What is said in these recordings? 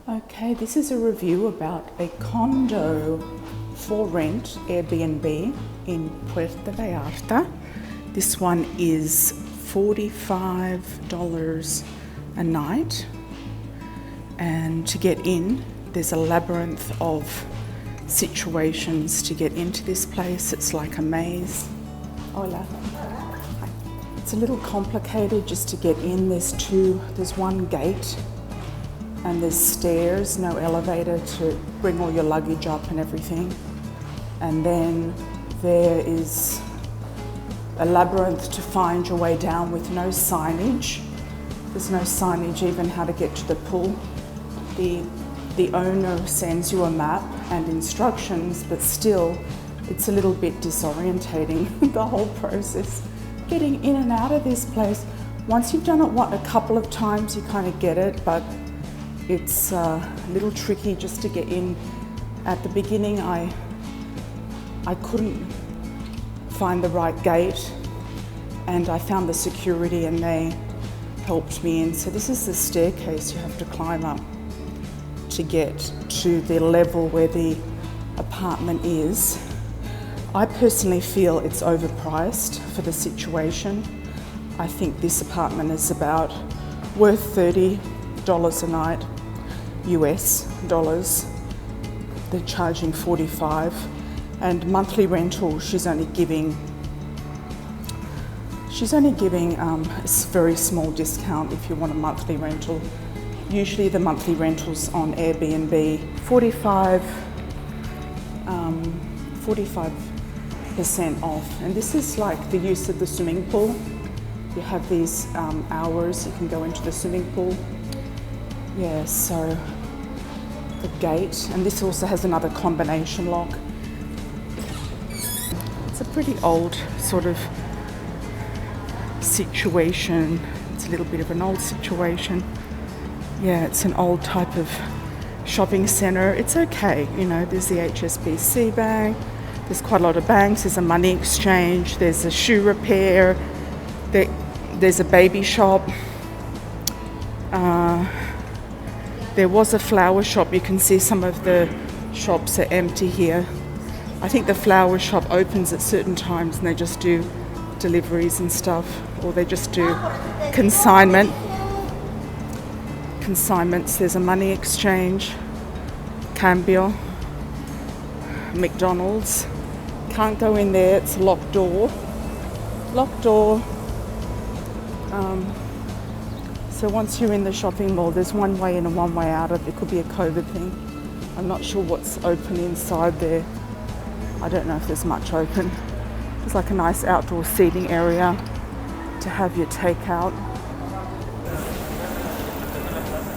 Okay, this is a review about a condo for rent Airbnb in Puerto Vallarta. This one is $45 a night, and to get in there's a labyrinth of situations to get into this place. It's like a maze. Hola. It's a little complicated just to get in. There's one gate and there's stairs, no elevator to bring all your luggage up and everything. And then there is a labyrinth to find your way down with no signage. There's no signage even how to get to the pool. The owner sends you a map and instructions, but still it's a little bit disorientating, the whole process. Getting in and out of this place. Once you've done it a couple of times, you kind of get it, but it's a little tricky just to get in. At the beginning, I couldn't find the right gate, and I found the security and they helped me in. So this is the staircase you have to climb up to get to the level where the apartment is. I personally feel it's overpriced for the situation. I think this apartment is about worth $30 a night, US dollars. They're charging $45, and monthly rental she's only giving a very small discount if you want a monthly rental. Usually the monthly rentals on Airbnb 45% off, and this is like the use of the swimming pool. You have these hours you can go into the swimming pool. Yeah, so the gate, and this also has another combination lock. It's a pretty old sort of situation. It's a little bit of an old situation. Yeah, it's an old type of shopping centre. It's okay, you know, there's the HSBC bank, there's quite a lot of banks, there's a money exchange, there's a shoe repair, there's a baby shop. There was a flower shop. You can see some of the shops are empty here. I think the flower shop opens at certain times and they just do deliveries and stuff, or they just do consignments. There's a money exchange, Cambio, McDonald's. Can't go in there, it's a locked door. So once you're in the shopping mall, there's one way in and one way out of it. It could be a COVID thing. I'm not sure what's open inside there. I don't know if there's much open. There's like a nice outdoor seating area to have your takeout.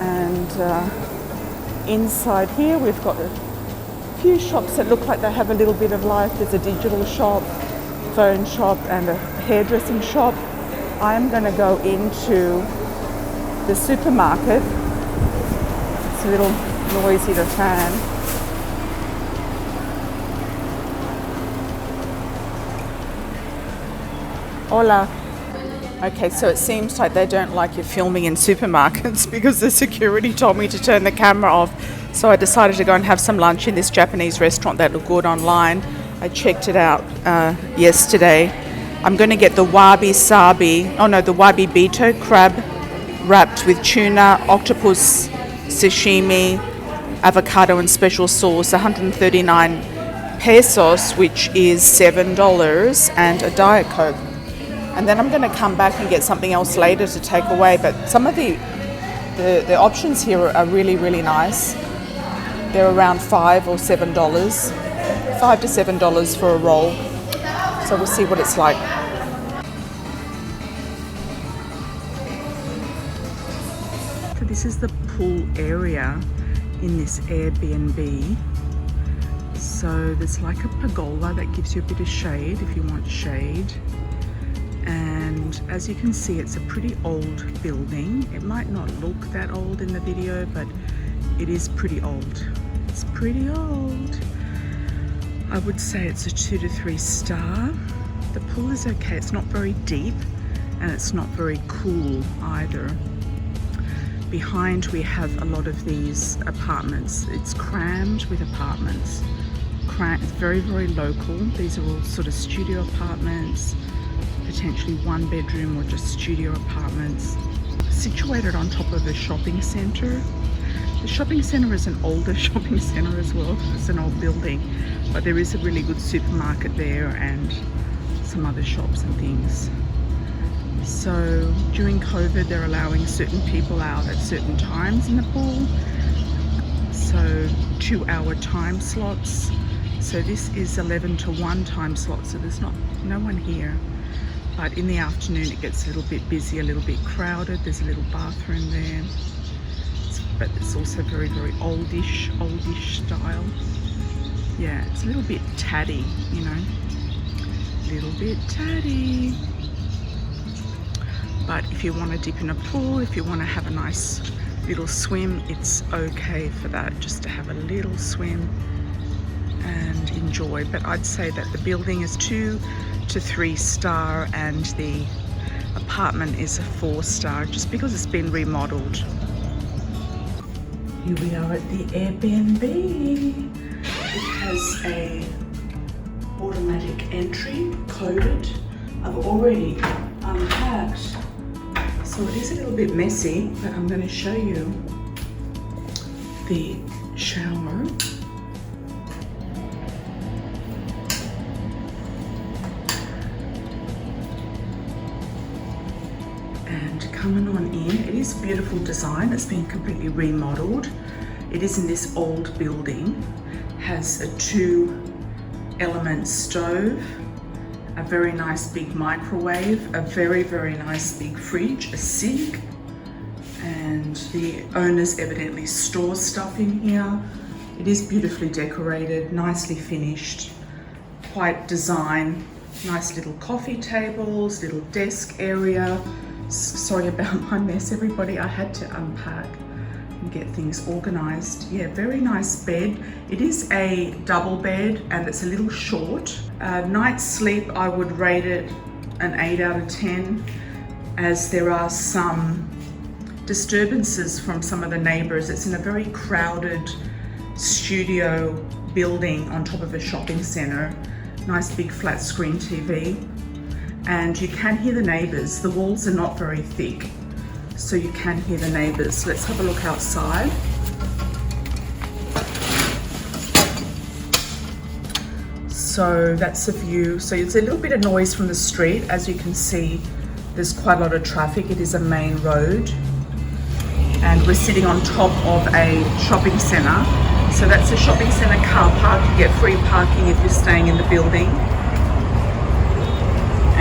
And inside here we've got a few shops that look like they have a little bit of life. There's a digital shop, phone shop, and a hairdressing shop. I'm going to go into the supermarket. It's a little noisy to fan. Hola. Okay, so it seems like they don't like you filming in supermarkets because the security told me to turn the camera off. So I decided to go and have some lunch in this Japanese restaurant that looked good online. I checked it out yesterday. I'm going to get the wabi bito crab wrapped with tuna, octopus, sashimi, avocado and special sauce, 139 pesos, which is $7, and a Diet Coke. And then I'm going to come back and get something else later to take away. But some of the options here are really, really nice. They're around $5 or $7, $5 to $7 for a roll. So we'll see what it's like. So this is the pool area in this Airbnb. So there's like a pergola that gives you a bit of shade if you want shade. And as you can see, it's a pretty old building. It might not look that old in the video, but it is pretty old. It's pretty old. I would say it's a 2 to 3 star. The pool is okay. It's not very deep and it's not very cool either. behind we have a lot of these apartments. It's crammed with apartments. It's very, very local. These are all sort of studio apartments, potentially one bedroom or just studio apartments, situated on top of a shopping centre. The shopping centre is an older shopping centre as well. It's an old building, but there is a really good supermarket there and some other shops and things. So during COVID, they're allowing certain people out at certain times in the pool. So 2-hour time slots. So this is 11 to 1 time slot, so there's no one here. But in the afternoon it gets a little bit busy, a little bit crowded. There's a little bathroom there. But it's also very, very oldish style. Yeah, it's a little bit tatty, you know. A little bit tatty. But if you want to dip in a pool, if you want to have a nice little swim, it's okay for that, just to have a little swim and enjoy. But I'd say that the building is 2 to 3 star and the apartment is a 4 star, just because it's been remodeled. Here we are at the Airbnb. It has a automatic entry, coded. I've already unpacked, so it is a little bit messy, but I'm going to show you the shower. And coming on in, it is a beautiful design. It's been completely remodeled. It is in this old building. Has a 2-element stove, a very nice big microwave, a very, very nice big fridge, a sink, and the owners evidently store stuff in here. It is beautifully decorated, nicely finished, quite design. Nice little coffee tables, little desk area. Sorry about my mess, everybody. I had to unpack and get things organized. Yeah, very nice bed. It is a double bed and it's a little short. Night's sleep, I would rate it an 8 out of 10, as there are some disturbances from some of the neighbors. It's in a very crowded studio building on top of a shopping center. Nice big flat screen TV. And you can hear the neighbors. The walls are not very thick, so you can hear the neighbors. Let's have a look outside. So that's the view. So it's a little bit of noise from the street. As you can see, there's quite a lot of traffic. It is a main road. And we're sitting on top of a shopping center. So that's a shopping center car park. You get free parking if you're staying in the building.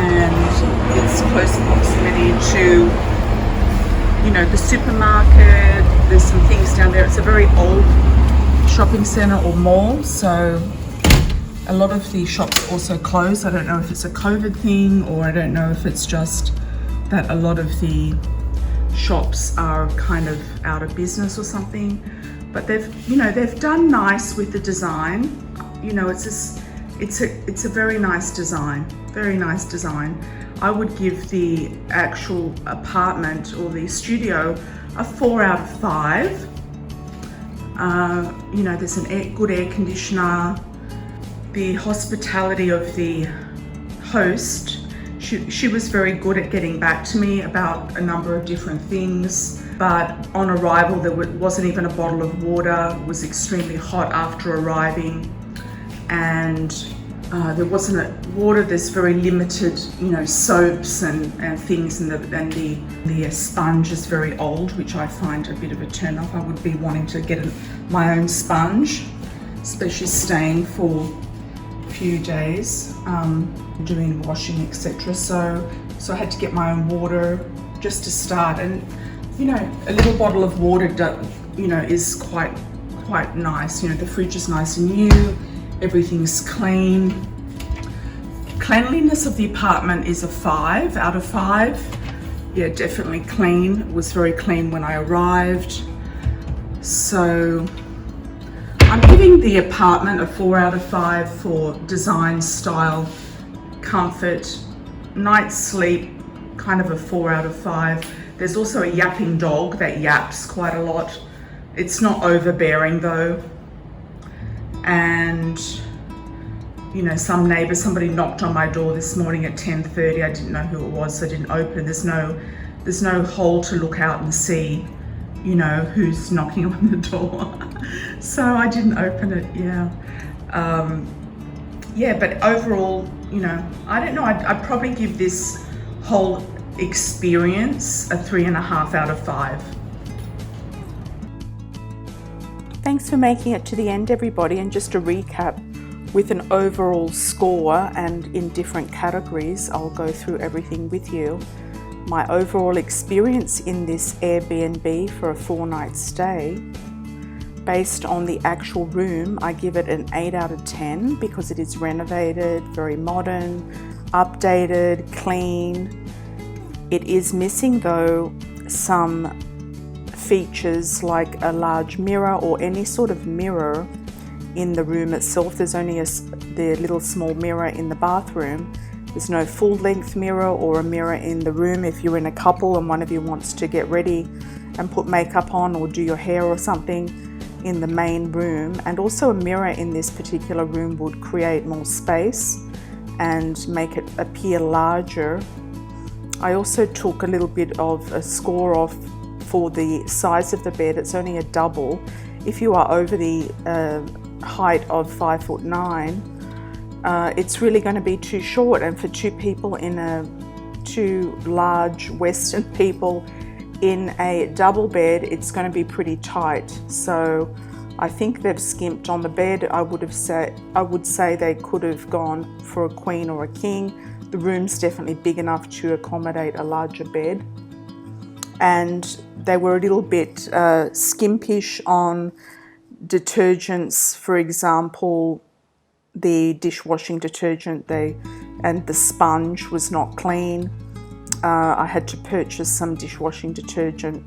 And it's close proximity to, you know, the supermarket. There's some things down there. It's a very old shopping center or mall, so a lot of the shops are also closed. I don't know if it's a COVID thing, or I don't know if it's just that a lot of the shops are kind of out of business or something. But they've done nice with the design. You know, it's a very nice design. Very nice design. I would give the actual apartment or the studio a 4 out of 5. You know, there's a good air conditioner. The hospitality of the host, she was very good at getting back to me about a number of different things. But on arrival, there wasn't even a bottle of water. It was extremely hot after arriving, and there wasn't water. There's very limited, you know, soaps and things, and the sponge is very old, which I find a bit of a turn off. I would be wanting to get my own sponge, especially staying for a few days, doing washing, etc. So I had to get my own water just to start. And you know, a little bottle of water, you know, is quite nice. You know, the fridge is nice and new. Everything's clean. Cleanliness of the apartment is a 5 out of 5. Yeah, definitely clean. It was very clean when I arrived. So I'm giving the apartment a 4 out of 5 for design, style, comfort. Night's sleep, kind of a 4 out of 5. There's also a yapping dog that yaps quite a lot. It's not overbearing though. And you know, some neighbours, somebody knocked on my door this morning at 10:30. I didn't know who it was, so I didn't open. There's no hole to look out and see, you know, who's knocking on the door. So I didn't open it, yeah. Yeah, but overall, you know, I don't know, I'd probably give this whole experience a 3.5 out of 5. Thanks for making it to the end, everybody, and just to recap, with an overall score and in different categories, I'll go through everything with you. My overall experience in this Airbnb for a 4-night stay, based on the actual room, I give it an 8 out of 10 because it is renovated, very modern, updated, clean. It is missing though some features like a large mirror or any sort of mirror in the room itself. There's only the little small mirror in the bathroom. There's no full length mirror or a mirror in the room if you're in a couple and one of you wants to get ready and put makeup on or do your hair or something in the main room. And also a mirror in this particular room would create more space and make it appear larger. I also took a little bit of a score off for the size of the bed. It's only a double. If you are over the height of 5'9", it's really going to be too short, and for two people two large Western people in a double bed, it's going to be pretty tight. So I think they've skimped on the bed. I would say they could have gone for a queen or a king. The room's definitely big enough to accommodate a larger bed, and they were a little bit skimpish on detergents. For example, the dishwashing detergent and the sponge was not clean. I had to purchase some dishwashing detergent,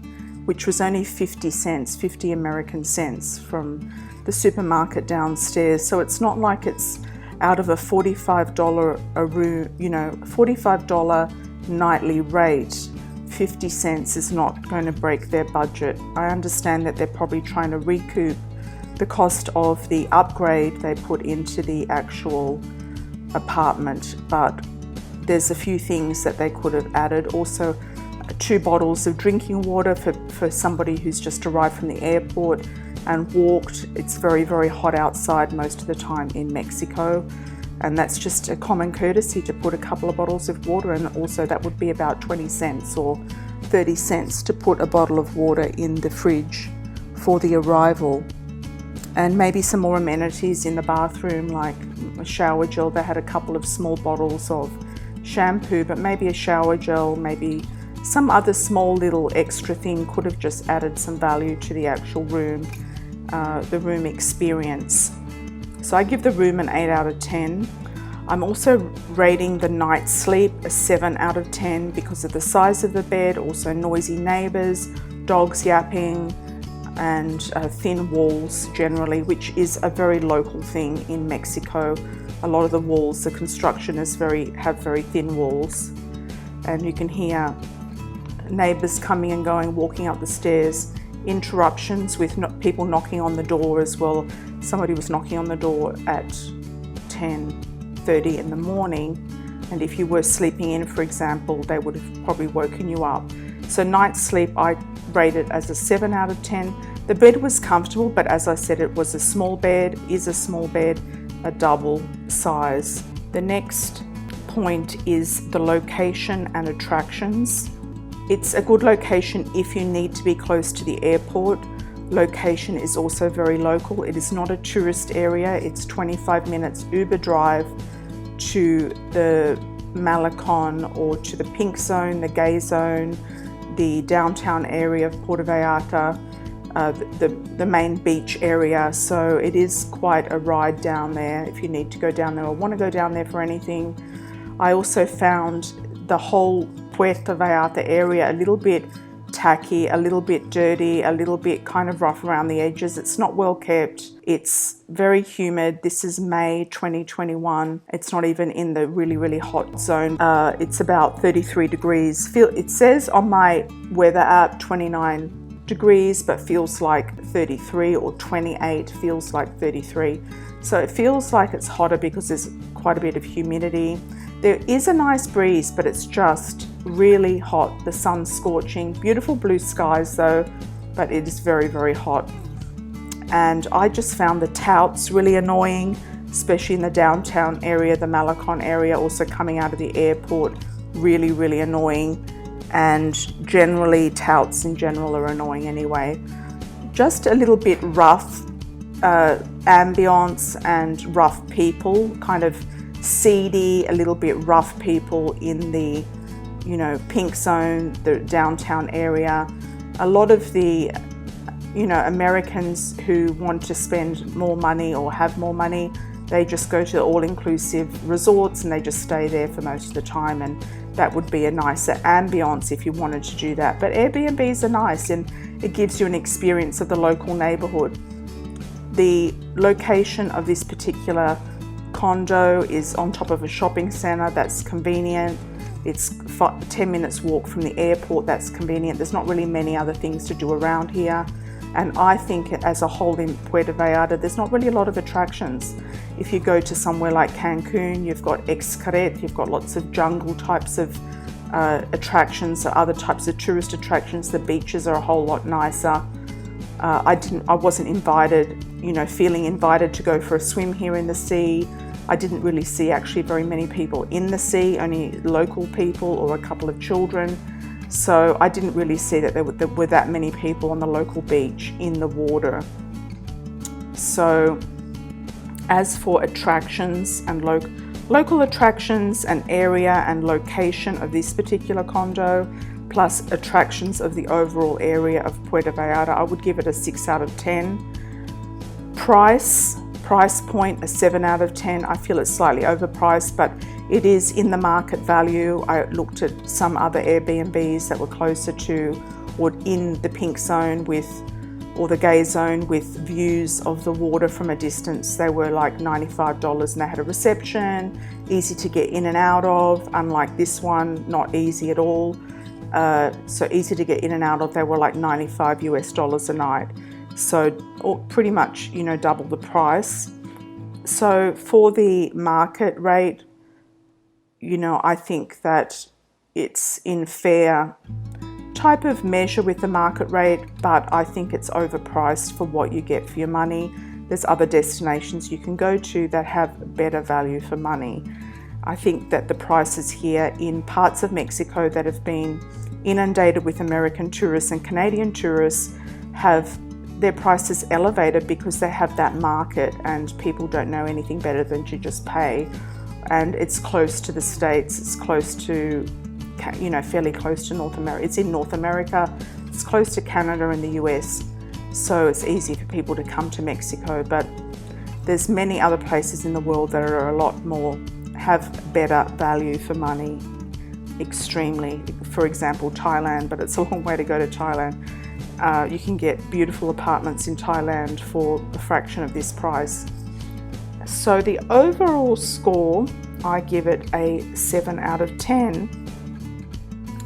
which was only 50 cents, 50 American cents from the supermarket downstairs. So it's not like it's out of a $45 a room, you know, $45 nightly rate. 50 cents is not going to break their budget. I understand that they're probably trying to recoup the cost of the upgrade they put into the actual apartment, but there's a few things that they could have added. Also 2 bottles of drinking water for somebody who's just arrived from the airport and walked. It's very, very hot outside most of the time in Mexico, and that's just a common courtesy to put a couple of bottles of water, and also that would be about 20 cents or 30 cents to put a bottle of water in the fridge for the arrival. And maybe some more amenities in the bathroom, like a shower gel. They had a couple of small bottles of shampoo, but maybe a shower gel, maybe some other small little extra thing could have just added some value to the actual room, the room experience. So I give the room an 8 out of 10. I'm also rating the night's sleep a 7 out of 10 because of the size of the bed, also noisy neighbors, dogs yapping, and thin walls generally, which is a very local thing in Mexico. A lot of the walls, the construction have very thin walls, and you can hear neighbors coming and going, walking up the stairs, interruptions with people knocking on the door as well. Somebody was knocking on the door at 10:30 in the morning, and if you were sleeping in, for example, they would have probably woken you up. So night's sleep, I rate it as a 7 out of 10. The bed was comfortable, but as I said, it was a small bed, a double size. The next point is the location and attractions. It's a good location if you need to be close to the airport. Location is also very local. It is not a tourist area. It's 25 minutes Uber drive to the Malecon or to the pink zone, the gay zone, the downtown area of Puerto Vallarta, the main beach area. So it is quite a ride down there if you need to go down there or want to go down there for anything. I also found the whole Puerto Vallarta area a little bit tacky, a little bit dirty, a little bit kind of rough around the edges. It's not well kept. It's very humid. This is May 2021. It's not even in the really, really hot zone. It's about 33 degrees. It says on my weather app 29 degrees, but feels like 33, or 28 feels like 33. So it feels like it's hotter because there's quite a bit of humidity. There is a nice breeze, but it's just really hot. The sun's scorching. Beautiful blue skies though, but it is very, very hot. And I just found the touts really annoying, especially in the downtown area, the Malecon area, also coming out of the airport, really, really annoying. And generally, touts in general are annoying anyway. Just a little bit rough ambience and rough people, kind of seedy, a little bit rough people in the, you know, pink zone, the downtown area. A lot of the, you know, Americans who want to spend more money or have more money, they just go to all-inclusive resorts and they just stay there for most of the time, and that would be a nicer ambience if you wanted to do that. But Airbnbs are nice and it gives you an experience of the local neighborhood. The location of this particular condo is on top of a shopping center. That's convenient. It's 10 minutes walk from the airport. That's convenient. There's not really many other things to do around here. And I think as a whole in Puerto Vallarta, there's not really a lot of attractions. If you go to somewhere like Cancun, you've got Expat, you've got lots of jungle types of attractions, or other types of tourist attractions. The beaches are a whole lot nicer. I wasn't invited, you know, feeling invited to go for a swim here in the sea. I didn't really see actually very many people in the sea, only local people or a couple of children. So I didn't really see that there were that many people on the local beach in the water. So as for attractions and local attractions and area and location of this particular condo, plus attractions of the overall area of Puerto Vallarta, I would give it a 6 out of 10. Price point, a 7 out of 10. I feel it's slightly overpriced, but it is in the market value. I looked at some other Airbnbs that were closer to or in the pink zone or the gay zone with views of the water from a distance. They were like $95 and they had a reception, easy to get in and out of, unlike this one, not easy at all. So easy to get in and out of. They were like $95 US a night. So pretty much, you know, double the price. So for the market rate, you know, I think that it's in fair type of measure with the market rate, but I think it's overpriced for what you get for your money. There's other destinations you can go to that have better value for money. I think that the prices here in parts of Mexico that have been inundated with American tourists and Canadian tourists have their prices elevated because they have that market and people don't know anything better than to just pay. And it's close to the States, it's close to, you know, fairly close to North America. It's in North America, it's close to Canada and the US. So it's easy for people to come to Mexico, but there's many other places in the world that are a lot more, have better value for money, extremely. For example, Thailand, but it's a long way to go to Thailand. You can get beautiful apartments in Thailand for a fraction of this price. So the overall score, I give it a 7 out of 10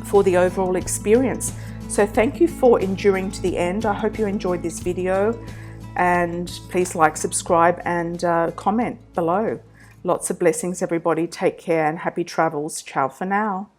for the overall experience. So thank you for enduring to the end. I hope you enjoyed this video, and please like, subscribe and comment below. Lots of blessings everybody. Take care and happy travels. Ciao for now.